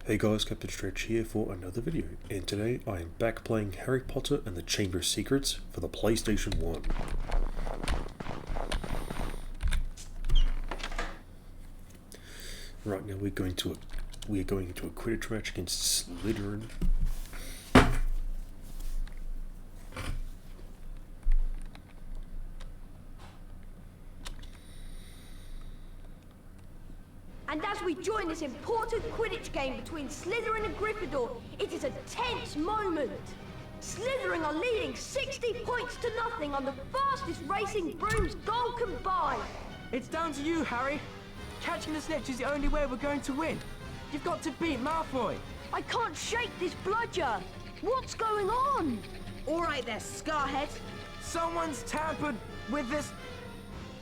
Hey guys, Captain Stretch here for another video, and today I am back playing Harry Potter and the Chamber of Secrets for the PlayStation 1. Right now we're going into a Quidditch match against Slytherin. And as we join this important Quidditch game between Slytherin and Gryffindor, it is a tense moment. Slytherin are leading 60 points to nothing on the fastest racing brooms goal combined. It's down to you, Harry. Catching the snitch is the only way we're going to win. You've got to beat Malfoy. I can't shake this bludger. What's going on? All right there, Scarhead. Someone's tampered with this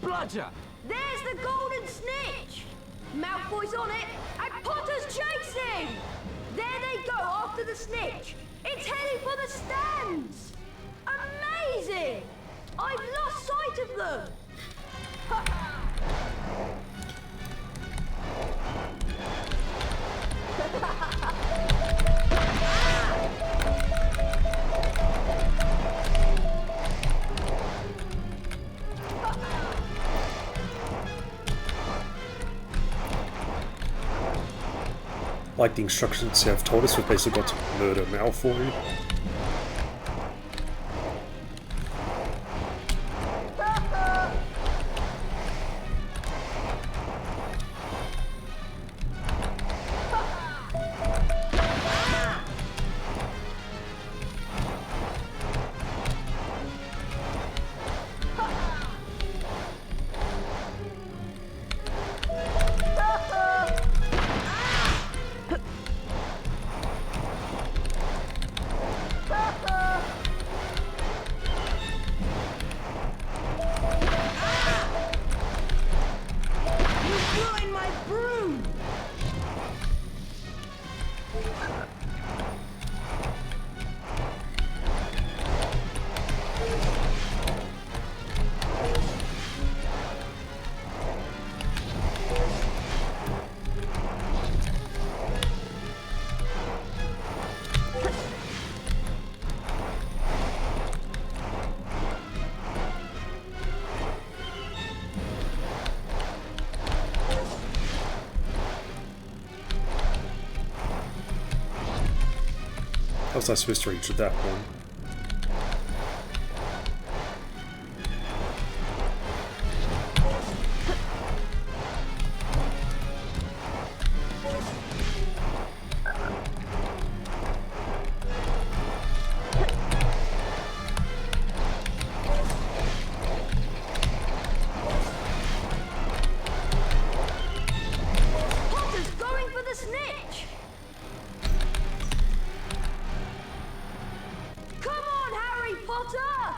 bludger. There's the golden snitch. Malfoy's on it, and Potter's chasing! There they go after the snitch. It's heading for the stands! Amazing! I've lost sight of them! Like the instructions have told us, we've basically got to murder Malfoy. How was I supposed to reach at that one? Potter's going for the snitch! Come on, Harry Potter!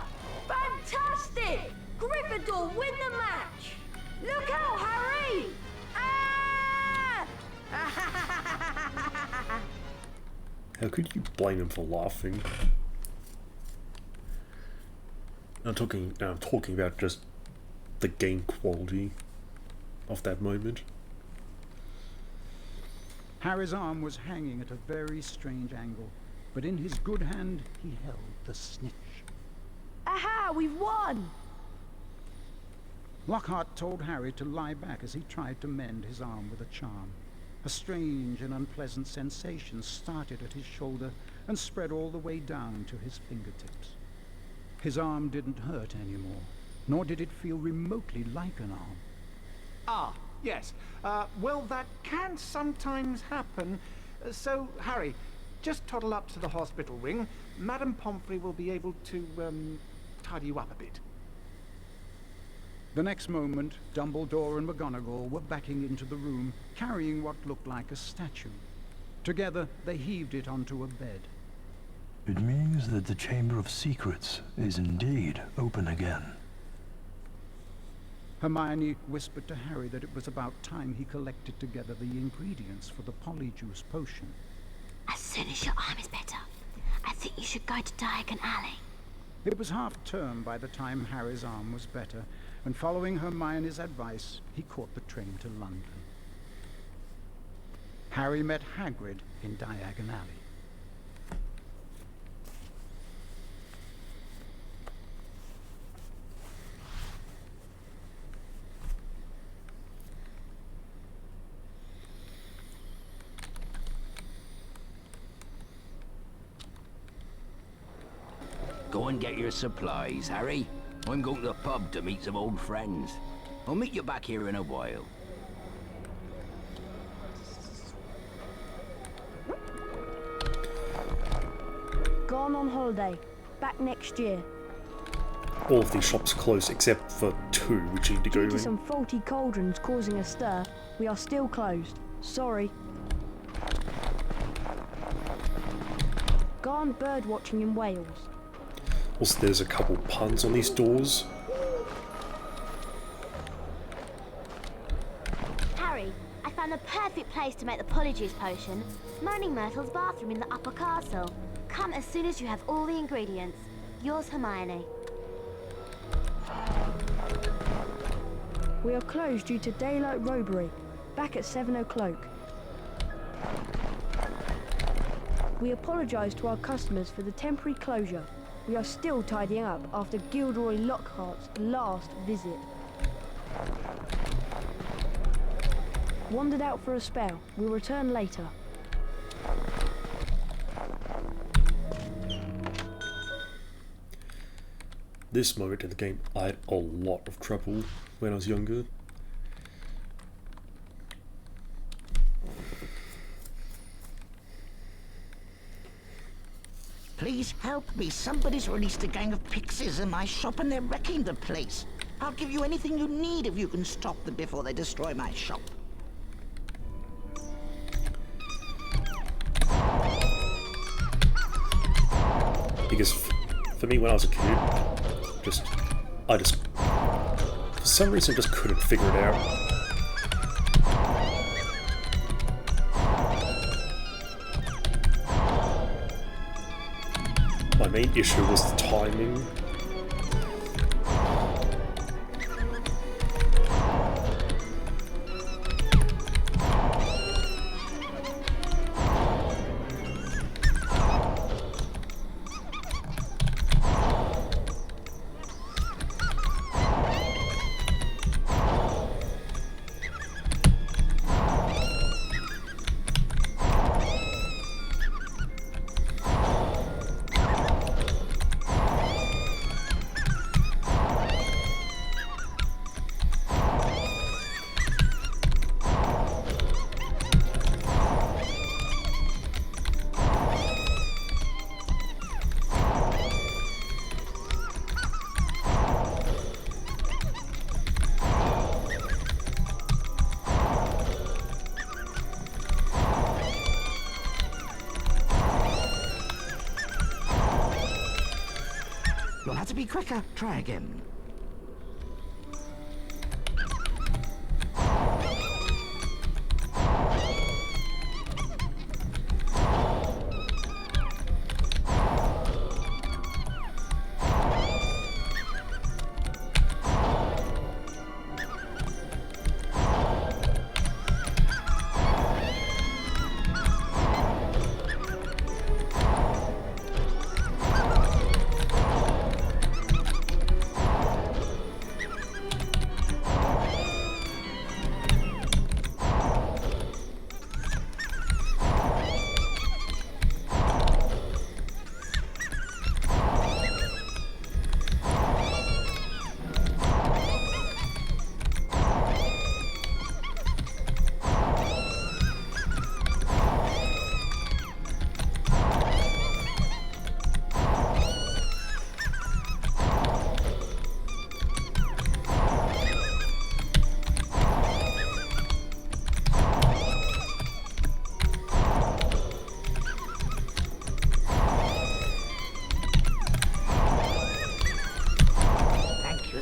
Fantastic! Gryffindor win the match! Look out, Harry! Ah! How could you blame him for laughing? I'm talking about just the game quality of that moment. Harry's arm was hanging at a very strange angle, but in his good hand he held the snitch. Aha, we've won! Lockhart told Harry to lie back as he tried to mend his arm with a charm. A strange and unpleasant sensation started at his shoulder and spread all the way down to his fingertips. His arm didn't hurt anymore, nor did it feel remotely like an arm. Ah, yes. Well, that can sometimes happen. So, Harry, just toddle up to the hospital wing. Madame Pomfrey will be able to, tidy you up a bit. The next moment, Dumbledore and McGonagall were backing into the room, carrying what looked like a statue. Together, they heaved it onto a bed. It means that the Chamber of Secrets is indeed open again. Hermione whispered to Harry that it was about time he collected together the ingredients for the polyjuice potion. As soon as your arm is better, I think you should go to Diagon Alley. It was half-term by the time Harry's arm was better, and following Hermione's advice, he caught the train to London. Harry met Hagrid in Diagon Alley. Go and get your supplies, Harry. I'm going to the pub to meet some old friends. I'll meet you back here in a while. Gone on holiday. Back next year. All of these shops are closed except for 2 which you need to go Due to in. some faulty cauldrons causing a stir, we are still closed. Sorry. Gone bird watching in Wales. Also, there's a couple puns on these doors. Harry, I found the perfect place to make the Polyjuice potion. Moaning Myrtle's bathroom in the upper castle. Come as soon as you have all the ingredients. Yours, Hermione. We are closed due to daylight robbery. Back at 7 o'clock. We apologise to our customers for the temporary closure. We are still tidying up after Gilderoy Lockhart's last visit. Wandered out for a spell. We'll return later. This moment in the game, I had a lot of trouble when I was younger. Please help me. Somebody's released a gang of pixies in my shop and they're wrecking the place. I'll give you anything you need if you can stop them before they destroy my shop. Because for me when I was a kid, I just for some reason just couldn't figure it out. My main issue was the timing. You'll have to be quicker. Try again.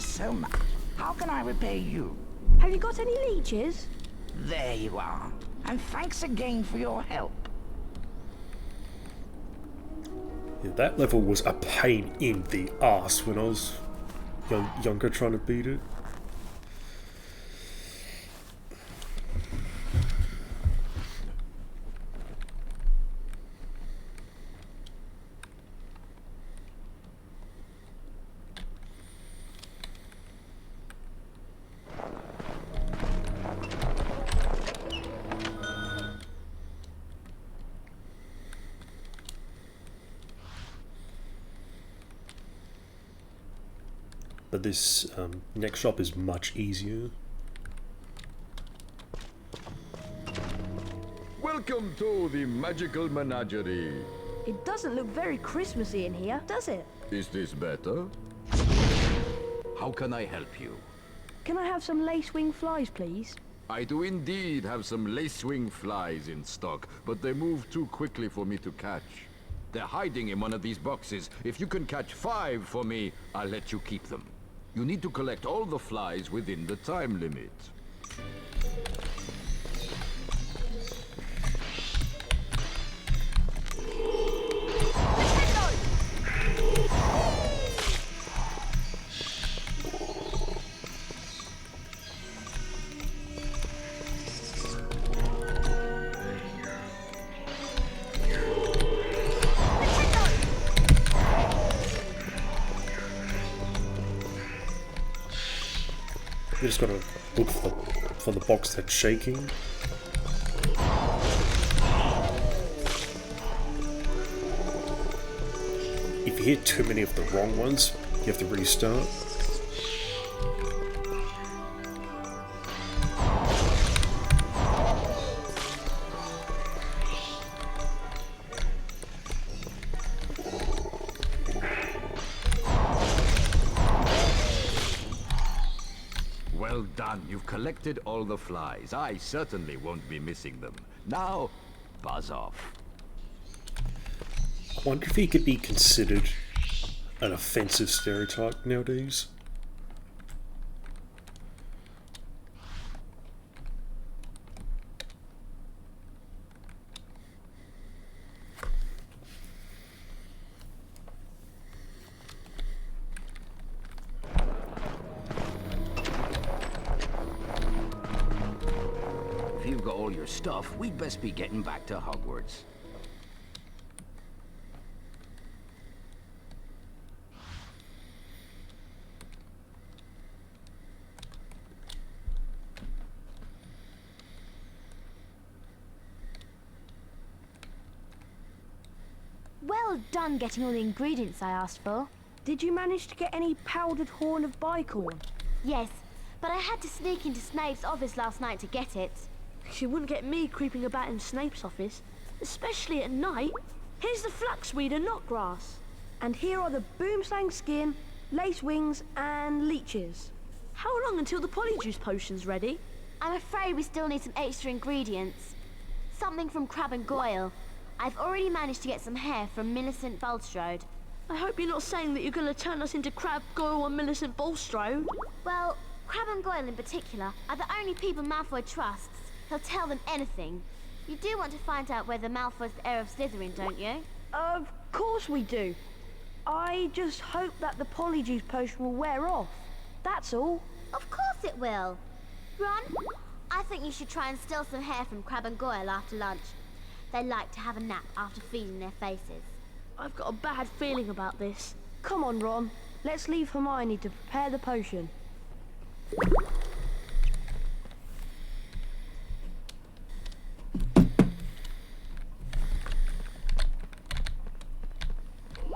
So much. How can I repay you? Have you got any leeches? There you are. And thanks again for your help. Yeah, that level was a pain in the ass when I was younger trying to beat it. but this next shop is much easier. Welcome to the magical menagerie. It doesn't look very Christmassy in here, does it? Is this better? How can I help you? Can I have some lace-wing flies, please? I do indeed have some lacewing flies in stock, but they move too quickly for me to catch. They're hiding in one of these boxes. If you can catch 5 for me, I'll let you keep them. You need to collect all the flies within the time limit. You just gotta look for the box that's shaking. If you hit too many of the wrong ones, you have to restart. Well done. You've collected all the flies. I certainly won't be missing them. Now, buzz off. I wonder if he could be considered an offensive stereotype nowadays. If you've got all your stuff, we'd best be getting back to Hogwarts. Well done getting all the ingredients I asked for. Did you manage to get any powdered horn of bicorn? Yes, but I had to sneak into Snape's office last night to get it. She wouldn't get me creeping about in Snape's office, especially at night. Here's the flaxweed and knotgrass. And here are the boomslang skin, lace wings, and leeches. How long until the polyjuice potion's ready? I'm afraid we still need some extra ingredients. Something from Crab and Goyle. I've already managed to get some hair from Millicent Bulstrode. I hope you're not saying that you're going to turn us into Crab, Goyle, and Millicent Bulstrode. Well, Crab and Goyle in particular are the only people Malfoy trusts. He'll tell them anything. You do want to find out whether Malfoy's the heir of Slytherin, don't you? Of course we do. I just hope that the polyjuice potion will wear off. That's all. Of course it will. Ron, I think you should try and steal some hair from Crab and Goyle after lunch. They like to have a nap after feeding their faces. I've got a bad feeling about this. Come on, Ron. Let's leave Hermione to prepare the potion.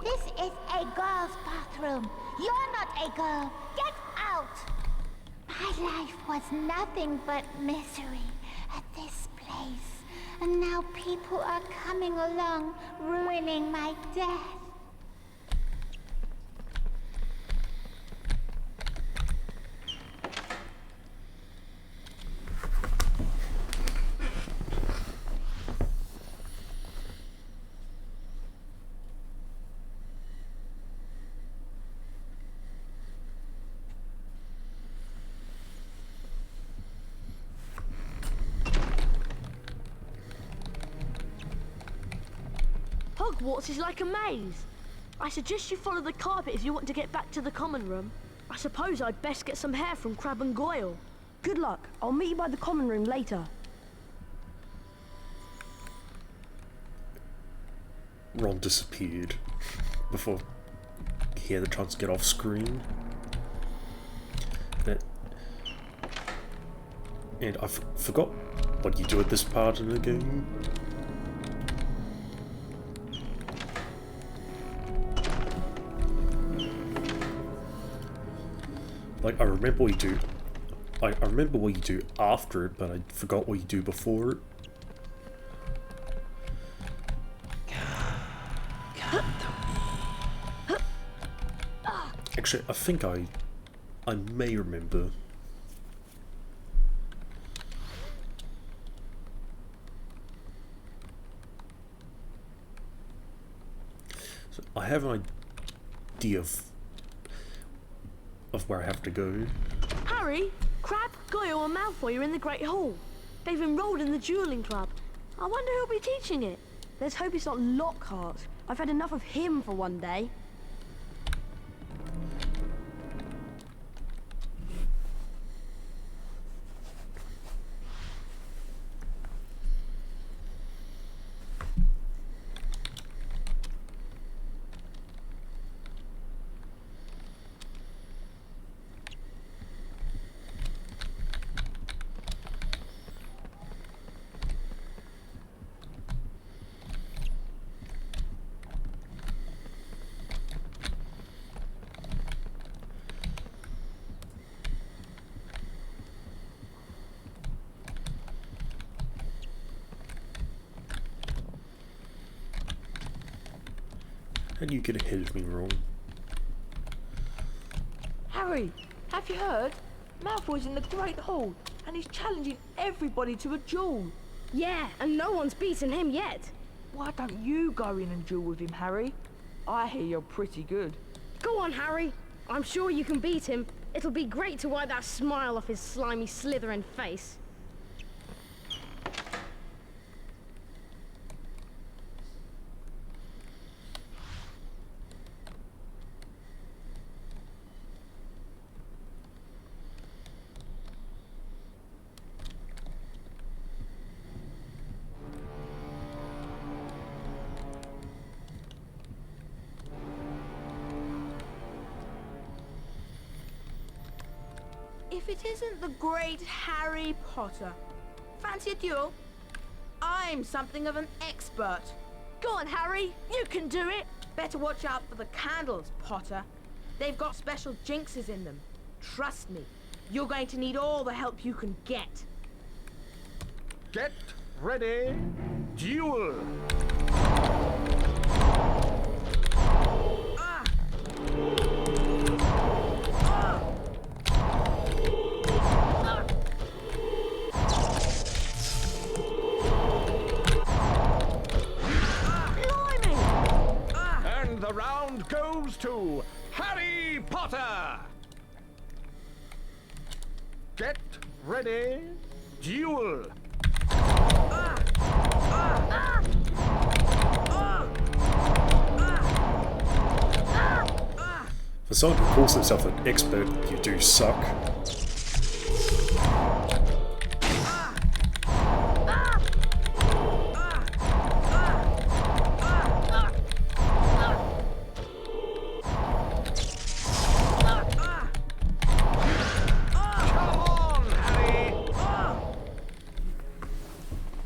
This is a girl's bathroom. You're not a girl. Get out! My life was nothing but misery at this place. And now people are coming along, ruining my death. Hogwarts is like a maze. I suggest you follow the carpet if you want to get back to the common room. I suppose I'd best get some hair from Crab and Goyle. Good luck. I'll meet you by the common room later. Ron disappeared before he had the chance to get off screen. And I forgot what you do at this part in the game. Like, I remember what you do. I remember what you do after it, but I forgot what you do before it. Actually, I think I may remember. So I have an idea of where I have to go. Harry, Crab, Goyle and Malfoy are in the Great Hall. They've enrolled in the dueling club. I wonder who'll be teaching it. Let's hope it's not Lockhart. I've had enough of him for one day. How do you get ahead of me, Ron? Harry, have you heard? Malfoy's in the Great Hall, and he's challenging everybody to a duel. Yeah, and no one's beaten him yet. Why don't you go in and duel with him, Harry? I hear you're pretty good. Go on, Harry. I'm sure you can beat him. It'll be great to wipe that smile off his slimy Slytherin face. If it isn't the great Harry Potter. Fancy a duel? I'm something of an expert. Go on, Harry. You can do it. Better watch out for the candles, Potter. They've got special jinxes in them. Trust me, you're going to need all the help you can get. Get ready, duel! Ah! And the round goes to Harry Potter! Get ready, duel! For someone who calls himself an expert, you do suck.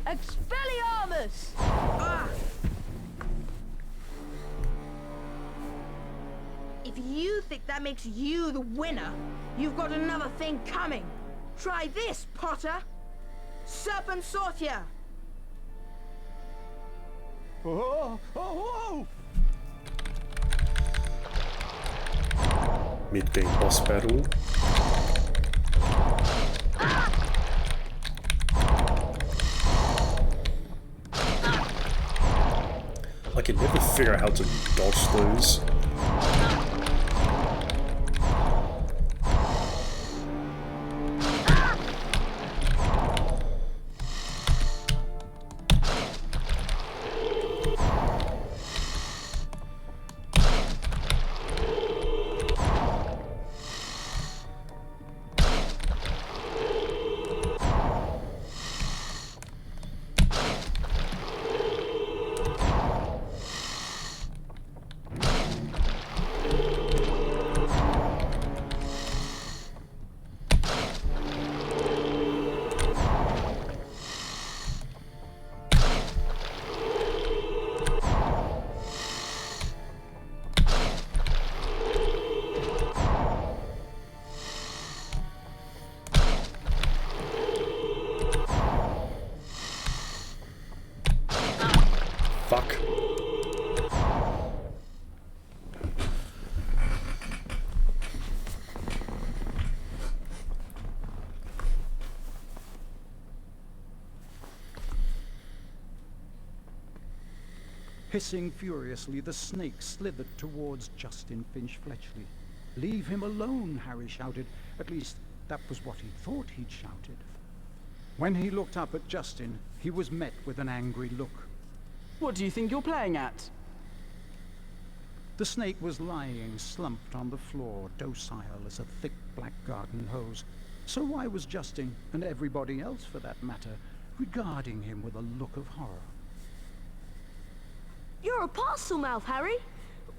Expelliarmus! If you think that makes you the winner, you've got another thing coming. Try this, Potter. Serpent Sortia. Oh, oh, oh. Mid-game boss battle. I can never figure out how to dodge those. Fuck. Hissing furiously, the snake slithered towards Justin Finch Fletchley. "Leave him alone," Harry shouted. At least, that was what he thought he'd shouted. When he looked up at Justin, he was met with an angry look. What do you think you're playing at? The snake was lying slumped on the floor, docile as a thick black garden hose. So why was Justin, and everybody else for that matter, regarding him with a look of horror? You're a parcel mouth, Harry.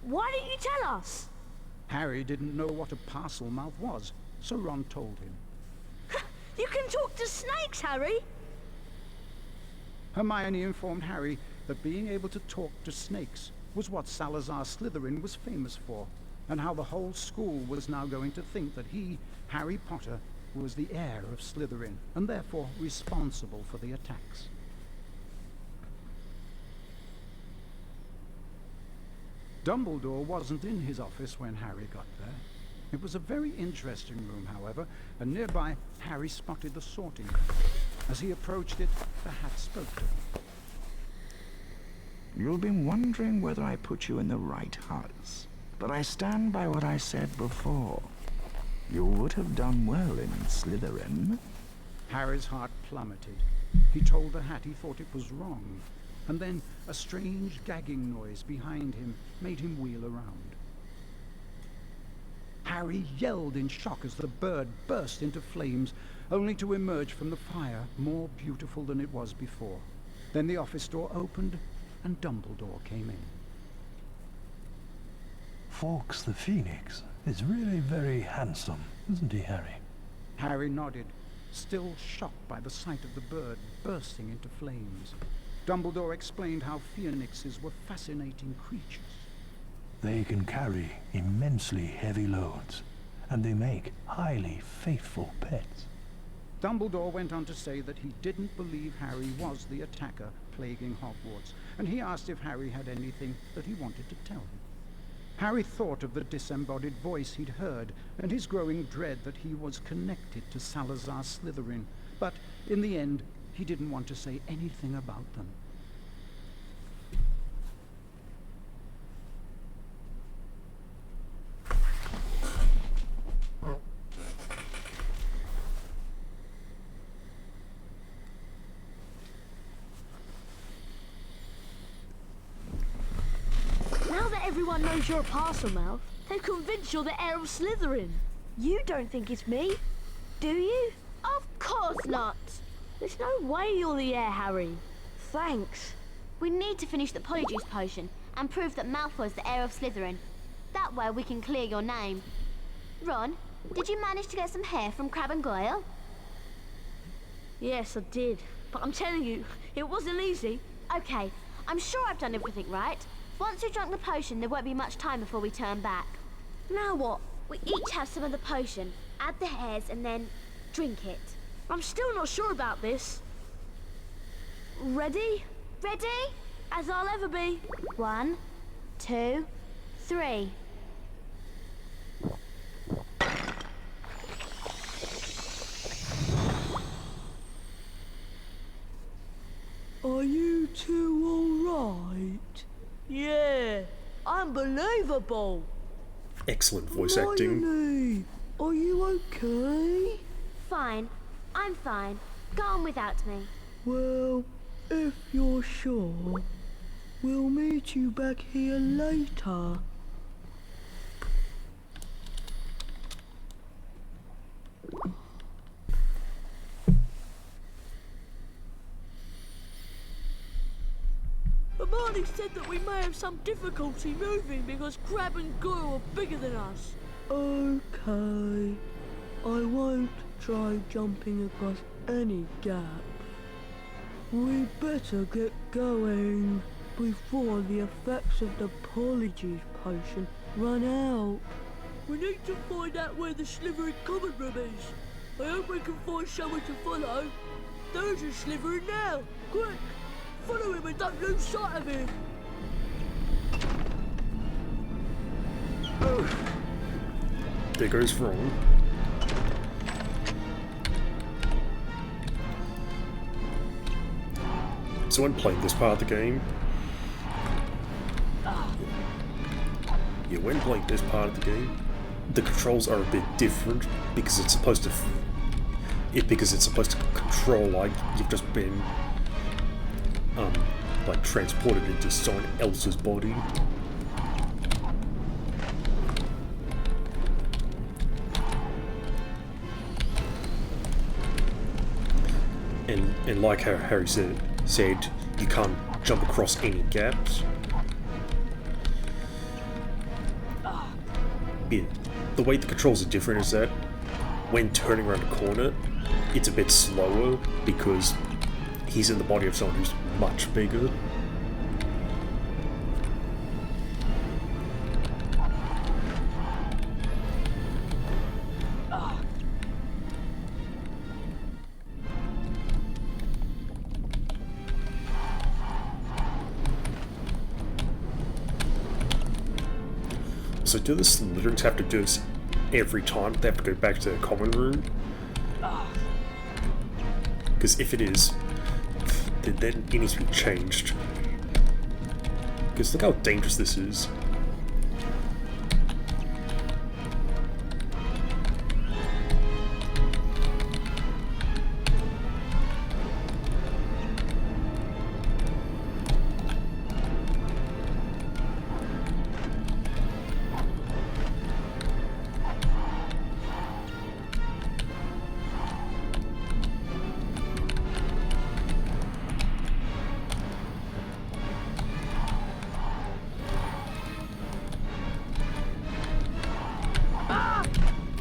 Why didn't you tell us? Harry didn't know what a parcel mouth was, so Ron told him. You can talk to snakes, Harry. Hermione informed Harry that being able to talk to snakes was what Salazar Slytherin was famous for, and how the whole school was now going to think that he, Harry Potter, was the heir of Slytherin, and therefore responsible for the attacks. Dumbledore wasn't in his office when Harry got there. It was a very interesting room, however, and nearby Harry spotted the sorting hat. As he approached it, the hat spoke to him. You've been wondering whether I put you in the right house, but I stand by what I said before. You would have done well in Slytherin. Harry's heart plummeted. He told the hat he thought it was wrong, and then a strange gagging noise behind him made him wheel around. Harry yelled in shock as the bird burst into flames, only to emerge from the fire more beautiful than it was before. Then the office door opened, and Dumbledore came in. Fawkes the Phoenix is really very handsome, isn't he, Harry? Harry nodded, still shocked by the sight of the bird bursting into flames. Dumbledore explained how phoenixes were fascinating creatures. They can carry immensely heavy loads, and they make highly faithful pets. Dumbledore went on to say that he didn't believe Harry was the attacker plaguing Hogwarts, and he asked if Harry had anything that he wanted to tell him. Harry thought of the disembodied voice he'd heard, and his growing dread that he was connected to Salazar Slytherin, but in the end, he didn't want to say anything about them. Now that everyone knows you're a parcel mouth, they've convinced you're the heir of Slytherin. You don't think it's me, do you? Of course not. There's no way you're the heir, Harry. Thanks. We need to finish the Polyjuice potion and prove that Malfoy's the heir of Slytherin. That way we can clear your name. Ron, did you manage to get some hair from Crabbe and Goyle? Yes, I did. But I'm telling you, it wasn't easy. Okay, I'm sure I've done everything right. Once we've drunk the potion, there won't be much time before we turn back. Now what? We each have some of the potion, add the hairs, and then drink it. I'm still not sure about this. Ready? Ready? As I'll ever be. 1, 2, 3. Are you two all right? Yeah, unbelievable. Excellent voice acting. Hermione, are you okay? Fine. I'm fine. Go on without me. Well, if you're sure, we'll meet you back here later. Hermione said that we may have some difficulty moving because Crabbe and Goyle are bigger than us. Okay. I won't try jumping across any gaps. We'd better get going before the effects of the Polyjuice potion run out. We need to find out where the Slytherin common room is. I hope we can find someone to follow. There's a Slytherin now. Quick, Follow him and don't lose sight of him. There goes wrong. So when playing this part of the game, when playing this part of the game, the controls are a bit different because it's supposed to control like you've just been like transported into someone else's body. And like how Harry said you can't jump across any gaps. Yeah, the way the controls are different is that when turning around a corner, it's a bit slower because he's in the body of someone who's much bigger. So do the Slytherins have to do this every time? They have to go back to the common room? Because if it is, then it needs to be changed. Because look how dangerous this is.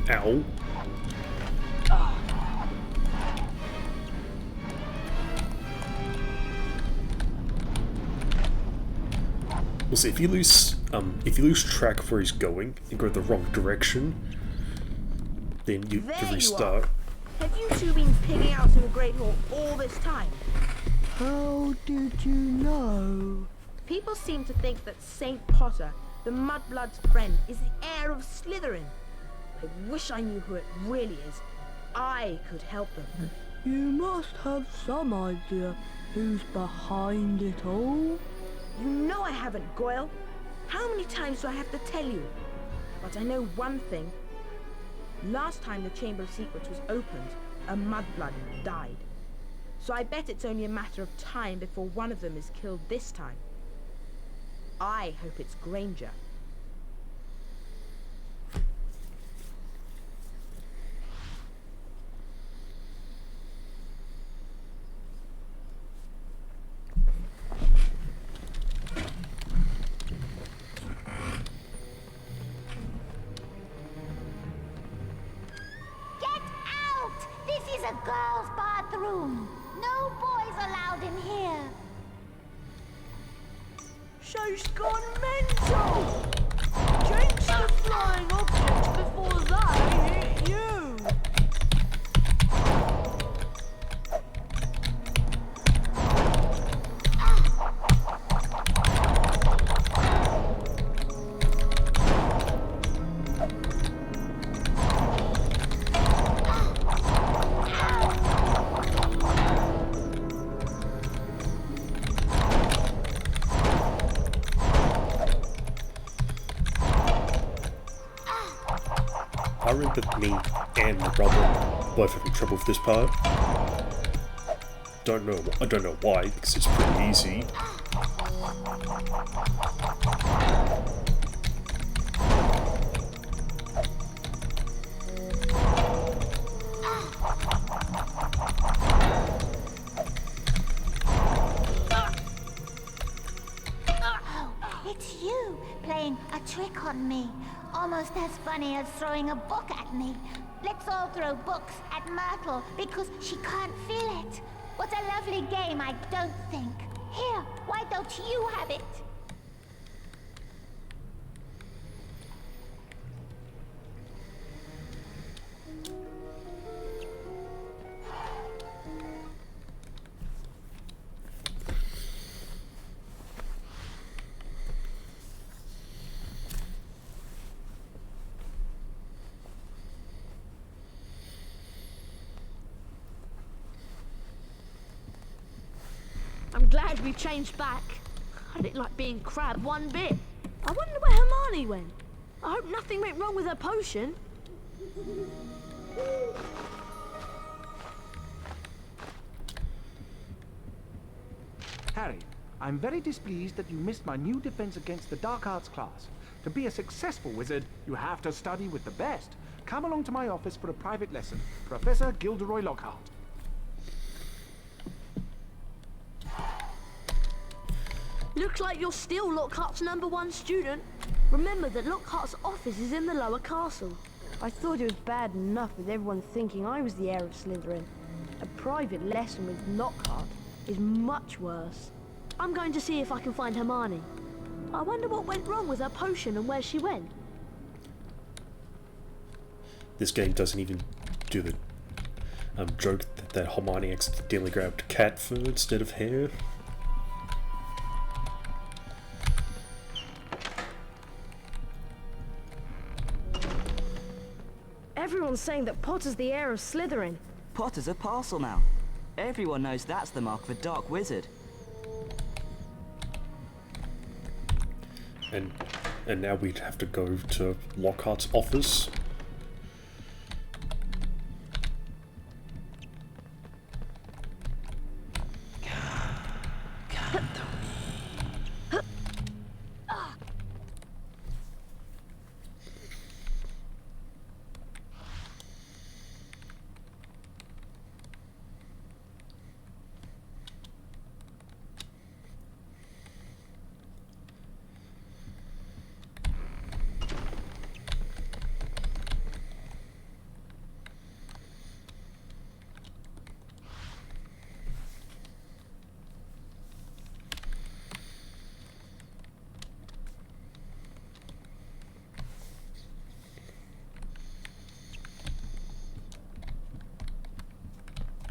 Ow. Also, if you lose track of where he's going and go the wrong direction, then you have to restart. Have you two been pigging out in the Great Hall all this time? How did you know? People seem to think that Saint Potter, the Mudblood's friend, is the heir of Slytherin. I wish I knew who it really is. I could help them. You must have some idea who's behind it all. You know I haven't, Goyle. How many times do I have to tell you? But I know one thing. Last time the Chamber of Secrets was opened, a Mudblood died. So I bet it's only a matter of time before one of them is killed this time. I hope it's Granger. A girl's bathroom. No boys allowed in here. She's gone mental! Jinx the flying objects before they hit you! I remember me and my brother both having trouble with this part. I don't know why, because it's pretty easy. Oh, it's you playing a trick on me. Almost as funny as throwing a book at me. Let's all throw books at Myrtle because she can't feel it. What a lovely game, I don't think. Here, why don't you have it? glad we changed back. I didn't like being Crab one bit. I wonder where Hermione went. I hope nothing went wrong with her potion. Harry, I'm very displeased that you missed my new Defense Against the Dark Arts class. To be a successful wizard, you have to study with the best. Come along to my office for a private lesson. Professor Gilderoy Lockhart. Looks like you're still Lockhart's #1 student. Remember that Lockhart's office is in the lower castle. I thought it was bad enough with everyone thinking I was the heir of Slytherin. A private lesson with Lockhart is much worse. I'm going to see if I can find Hermione. I wonder what went wrong with her potion and where she went. This game doesn't even do the joke that Hermione accidentally grabbed cat fur instead of hair. Everyone's saying that Potter's the heir of Slytherin. Potter's a parcel now. Everyone knows that's the mark of a dark wizard. And now we'd have to go to Lockhart's office.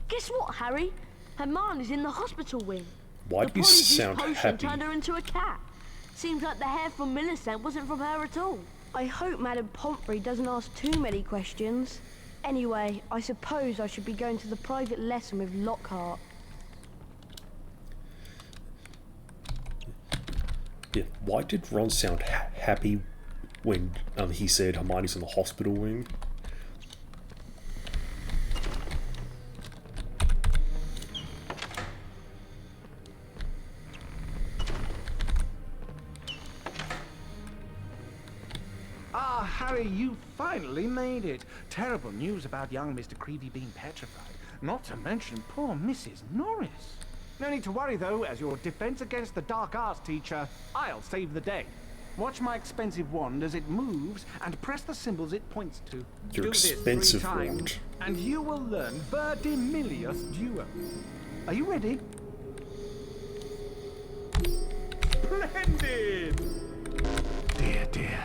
Guess what, Harry? Hermione's in the hospital wing. Why do you sound potion happy? turned her into a cat. Seems like the hair from Millicent wasn't from her at all. I hope Madame Pomfrey doesn't ask too many questions. Anyway, I suppose I should be going to the private lesson with Lockhart. Yeah, why did Ron sound happy when he said Hermione's in the hospital wing? Harry, you finally made it. Terrible news about young Mr. Creevy being petrified. Not to mention poor Mrs. Norris. No need to worry, though. As your Defense Against the Dark Arts teacher, I'll save the day. Watch my expensive wand as it moves and press the symbols it points to. Your Do expensive this 3 wand. times, and you will learn Verdimillious Duo. Are you ready? Splendid! Dear, dear.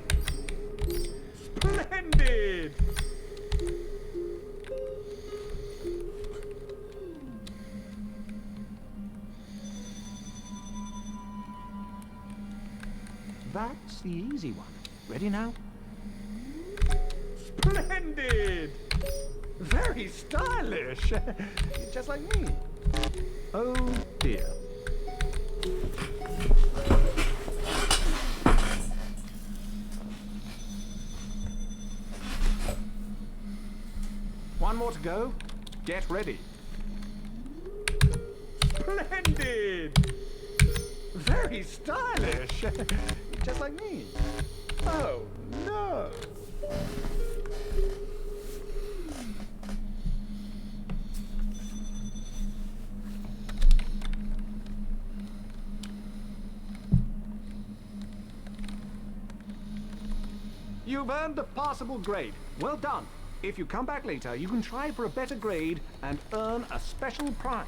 Splendid! That's the easy one. Ready now? Splendid! Very stylish! Just like me. Oh dear. One more to go. Get ready. Splendid! Very stylish. Just like me. Oh, no. You've earned a passable grade. Well done. If you come back later, you can try for a better grade and earn a special prize.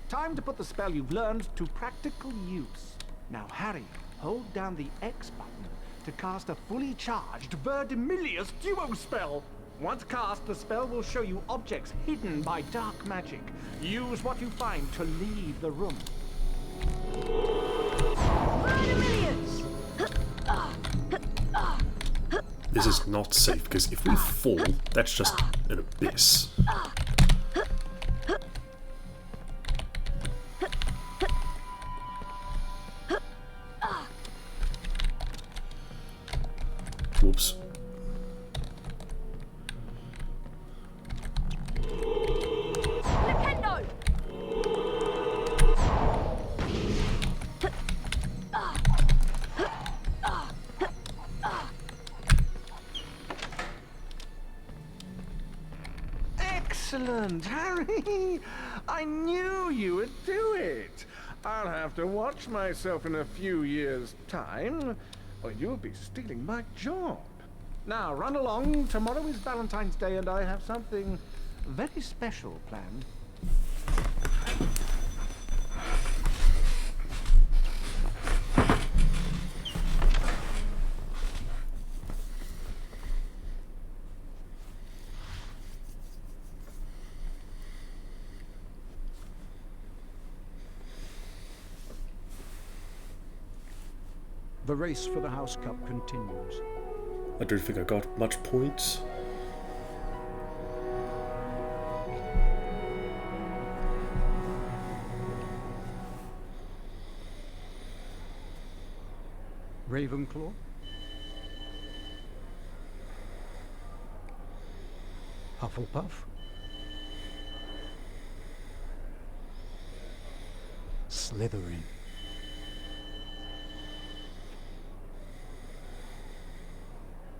Time to put the spell you've learned to practical use. Now, Harry, hold down the X button to cast a fully charged Verdimillious Duo spell. Once cast, the spell will show you objects hidden by dark magic. Use what you find to leave the room. Verdimillious! This is not safe, because if we fall, that's just an abyss. Whoops. Nintendo! Excellent, Harry! I knew you would do it! I'll have to watch myself in a few years' time, or you'll be stealing my job. Now, run along. Tomorrow is Valentine's Day, and I have something very special planned. The race for the House Cup continues. I don't think I got much points. Ravenclaw. Hufflepuff. Slytherin.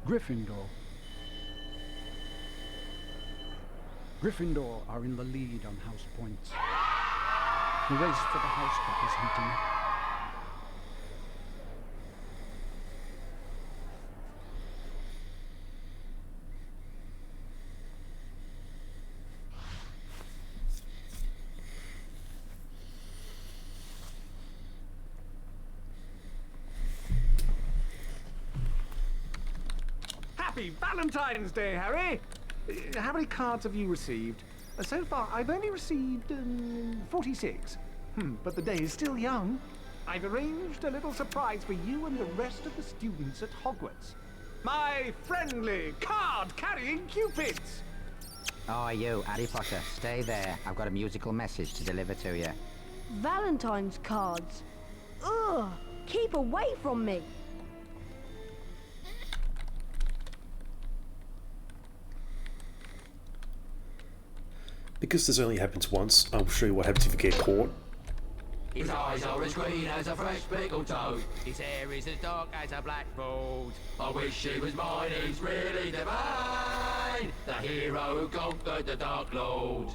Gryffindor. Gryffindor are in the lead on house points. The race for the House Cup is heating up. Happy Valentine's Day, Harry! How many cards have you received? So far, I've only received 46. But the day is still young. I've arranged a little surprise for you and the rest of the students at Hogwarts. My friendly card-carrying cupids! Oh, you, Harry Potter, stay there. I've got a musical message to deliver to you. Valentine's cards. Ugh! Keep away from me! Because this only happens once, I'll show you what happens if you get caught. His eyes are as green as a fresh pickled toad. His hair is as dark as a blackboard. I wish he was mine, he's really divine. The hero who conquered the Dark Lord.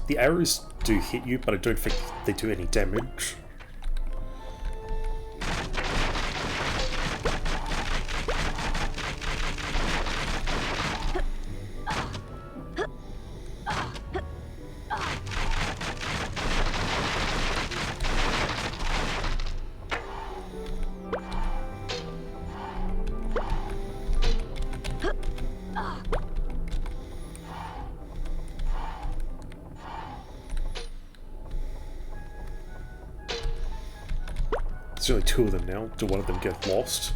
The arrows do hit you, but I don't think they do any damage. There's only two of them now. Do one of them get lost?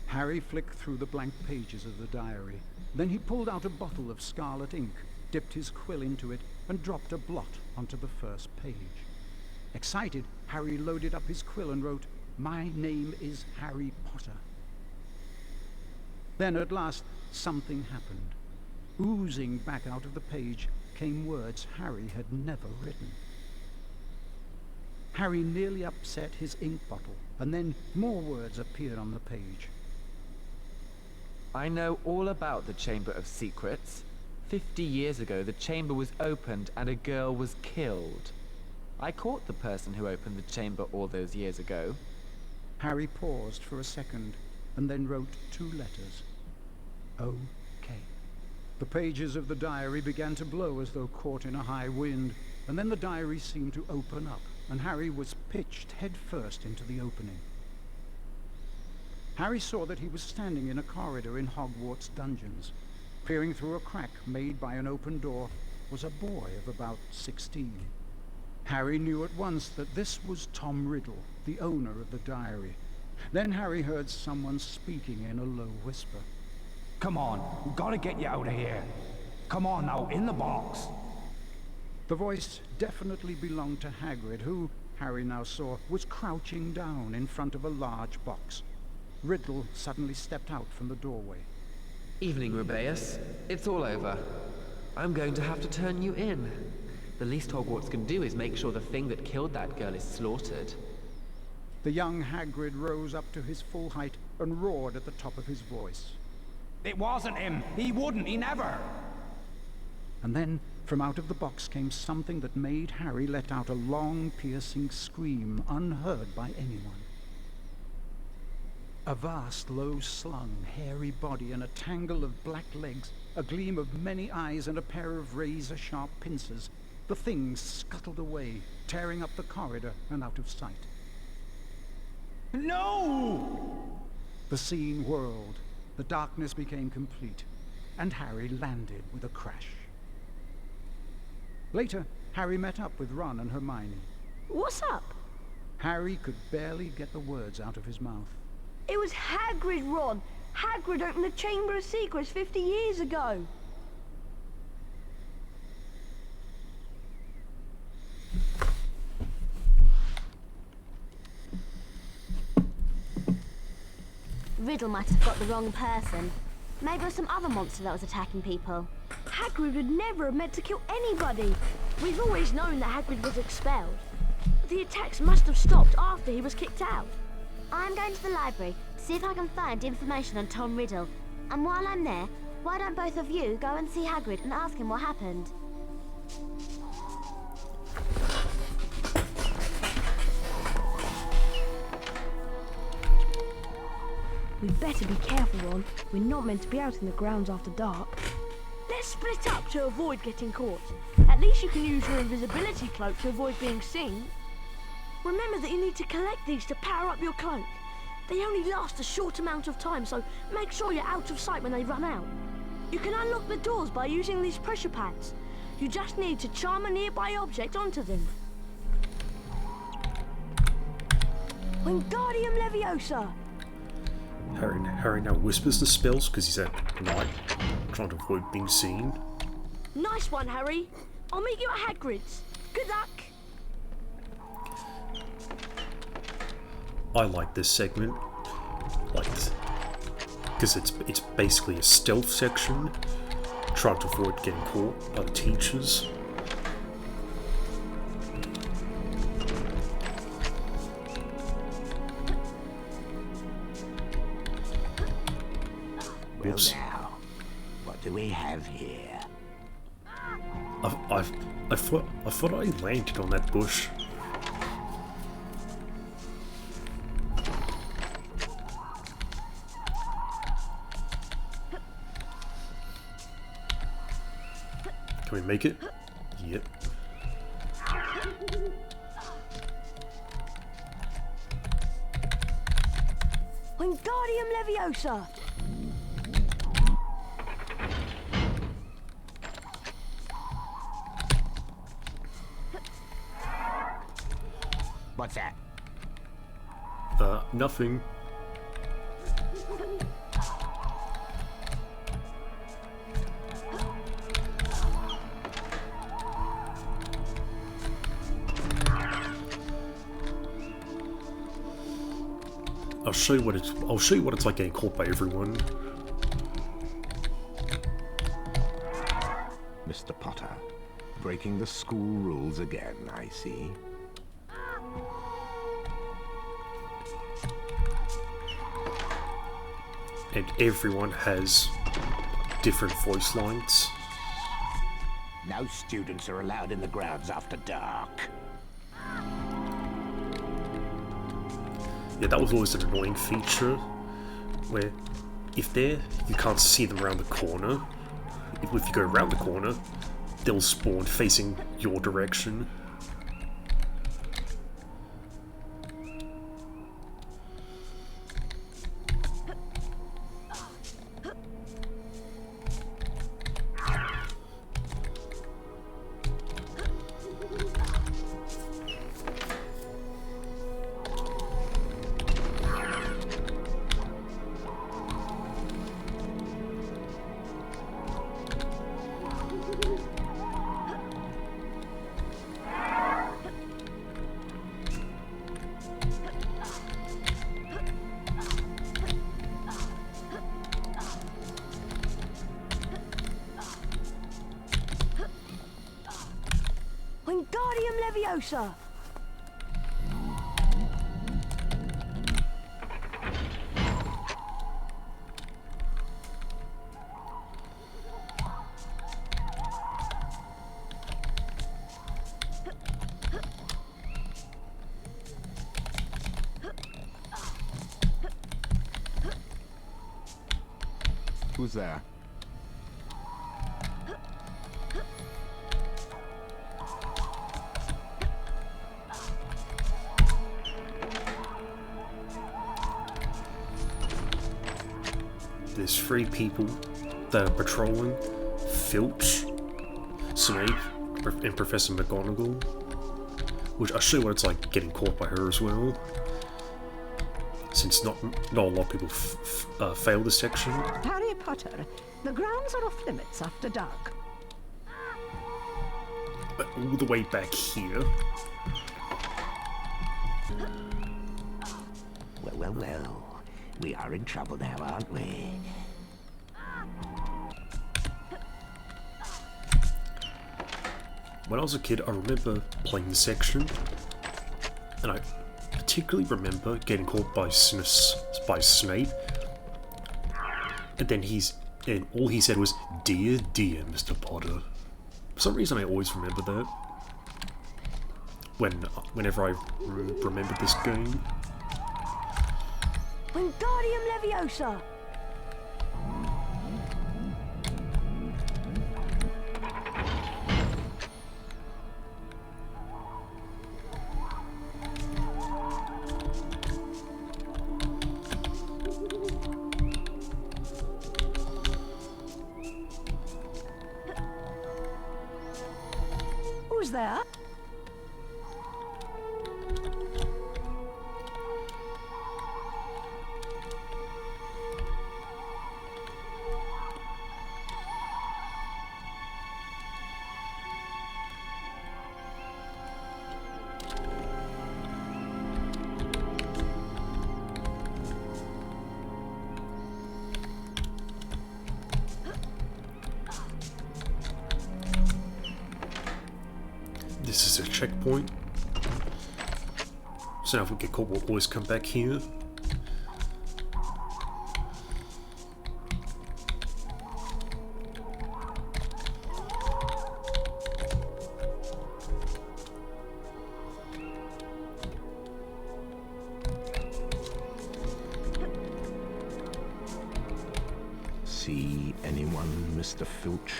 Harry flicked through the blank pages of the diary. Then he pulled out a bottle of scarlet ink, dipped his quill into it, and dropped a blot onto the first page. Excited, Harry loaded up his quill and wrote, "My name is Harry Potter." Then at last something happened. Oozing back out of the page came words Harry had never written. Harry nearly upset his ink bottle, and then more words appeared on the page. I know all about the Chamber of Secrets. 50 years ago, the chamber was opened and a girl was killed. I caught the person who opened the chamber all those years ago. Harry paused for a second, and then wrote 2 letters. O.K. The pages of the diary began to blow as though caught in a high wind, and then the diary seemed to open up, and Harry was pitched head first into the opening. Harry saw that he was standing in a corridor in Hogwarts dungeons. Peering through a crack made by an open door was a boy of about 16. Harry knew at once that this was Tom Riddle, the owner of the diary. Then Harry heard someone speaking in a low whisper. Come on, we've got to get you out of here. Come on now, in the box. The voice definitely belonged to Hagrid, who, Harry now saw, was crouching down in front of a large box. Riddle suddenly stepped out from the doorway. Evening, Rubeus. It's all over. I'm going to have to turn you in. The least Hogwarts can do is make sure the thing that killed that girl is slaughtered. The young Hagrid rose up to his full height and roared at the top of his voice. It wasn't him. He wouldn't. He never. And then, from out of the box came something that made Harry let out a long, piercing scream unheard by anyone. A vast, low-slung, hairy body and a tangle of black legs, a gleam of many eyes and a pair of razor-sharp pincers. The thing scuttled away, tearing up the corridor and out of sight. No! The scene whirled, the darkness became complete, and Harry landed with a crash. Later, Harry met up with Ron and Hermione. What's up? Harry could barely get the words out of his mouth. It was Hagrid, Ron. Hagrid opened the Chamber of Secrets 50 years ago. Riddle might have got the wrong person. Maybe it was some other monster that was attacking people. Hagrid would never have meant to kill anybody. We've always known that Hagrid was expelled. The attacks must have stopped after he was kicked out. I'm going to the library to see if I can find information on Tom Riddle. And while I'm there, why don't both of you go and see Hagrid and ask him what happened? We'd better be careful, Ron. We're not meant to be out in the grounds after dark. Let's split up to avoid getting caught. At least you can use your invisibility cloak to avoid being seen. Remember that you need to collect these to power up your cloak. They only last a short amount of time, so make sure you're out of sight when they run out. You can unlock the doors by using these pressure pads. You just need to charm a nearby object onto them. Wingardium Leviosa! Harry now whispers the spells because he's at night, trying to avoid being seen. Nice one, Harry. I'll meet you at Hagrid's. Good luck. I like this segment, because it's basically a stealth section, trying to avoid getting caught by the teachers. Well now, what do we have here? I thought I landed on that bush. Can we make it? Yep. Wingardium Leviosa! What's that? Nothing. I'll show you what it's like getting caught by everyone. Mr. Potter. Breaking the school rules again, I see. And everyone has different voice lines. No students are allowed in the grounds after dark. Yeah, that was always an annoying feature, where if you can't see them around the corner. If you go around the corner, they'll spawn facing your direction. Wingardium Leviosa! Who's there? There's 3 people that are patrolling: Filch, Snape, and Professor McGonagall. Which I'll show you what it's like getting caught by her as well. Since not a lot of people fail this section. Harry Potter, the grounds are off limits after dark. But all the way back here. Well. We are in trouble now, aren't we? When I was a kid, I remember playing this section, and I particularly remember getting caught by Snape, and then all he said was, "Dear, Mr. Potter." For some reason, I always remember that. Whenever I remembered this game. Wingardium Leviosa! Who's there? This is a checkpoint. So now if we get caught, we'll always come back here. See anyone, Mr. Filch?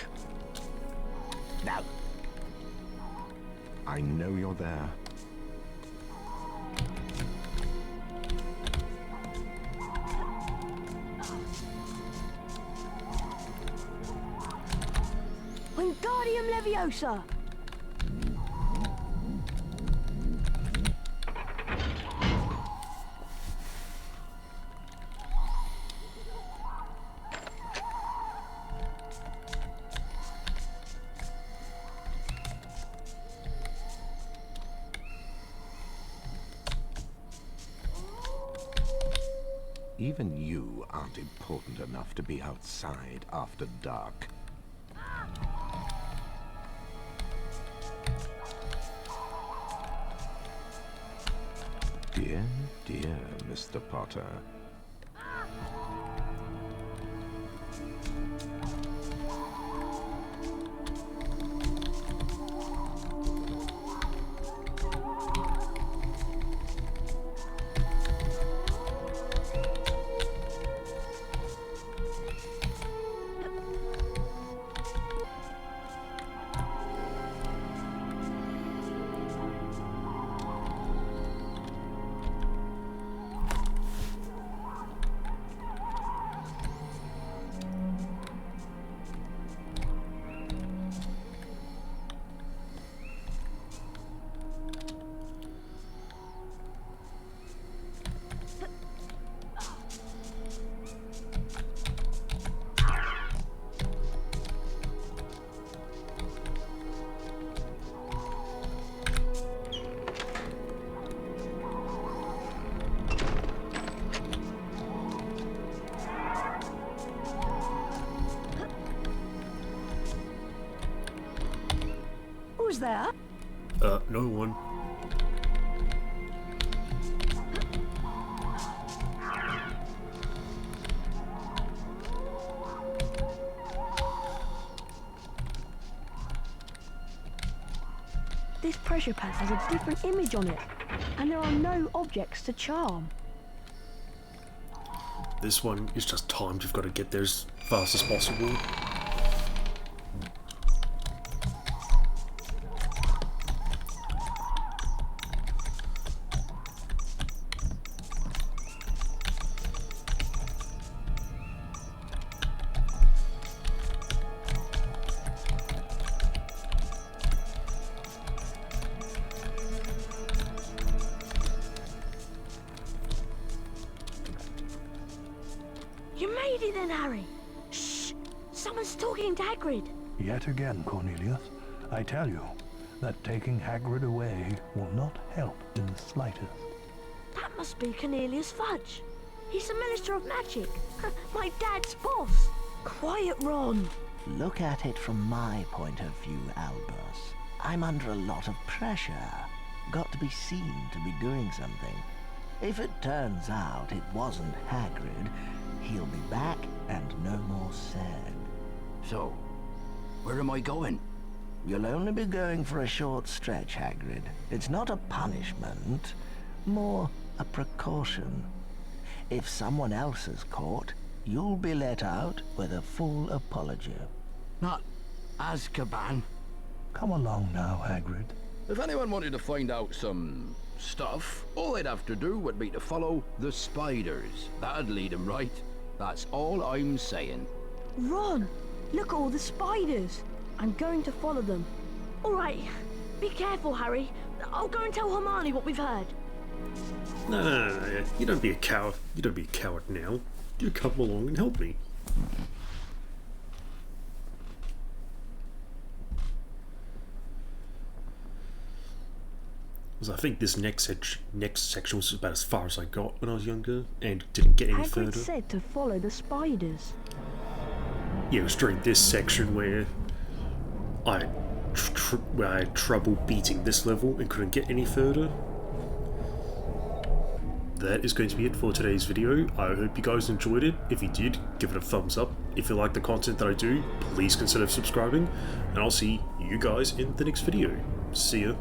No. I know you're there. Wingardium Leviosa! Even you aren't important enough to be outside after dark. Dear, dear Mr. Potter. Who's there? No one. This pressure pad has a different image on it, and there are no objects to charm. This one is just timed. You've got to get there as fast as possible. You made it then, Harry! Shh! Someone's talking to Hagrid! Yet again, Cornelius, I tell you that taking Hagrid away will not help in the slightest. That must be Cornelius Fudge. He's the Minister of Magic. My dad's boss. Quiet, Ron. Look at it from my point of view, Albus. I'm under a lot of pressure. Got to be seen to be doing something. If it turns out it wasn't Hagrid, he'll be back and no more said. So, where am I going? You'll only be going for a short stretch, Hagrid. It's not a punishment, more a precaution. If someone else is caught, you'll be let out with a full apology. Not Azkaban. Come along now, Hagrid. If anyone wanted to find out some stuff, all they'd have to do would be to follow the spiders. That'd lead them right. That's all I'm saying. Ron, look at all the spiders. I'm going to follow them. All right, be careful, Harry. I'll go and tell Hermione what we've heard. No. You don't be a coward. You don't be a coward now. You come along and help me. Because I think this next section was about as far as I got when I was younger, and didn't get any further. Hagrid said to follow the spiders. Yeah, it was during this section where I had trouble beating this level and couldn't get any further. That is going to be it for today's video. I hope you guys enjoyed it. If you did, give it a thumbs up. If you like the content that I do, please consider subscribing, and I'll see you guys in the next video. See ya.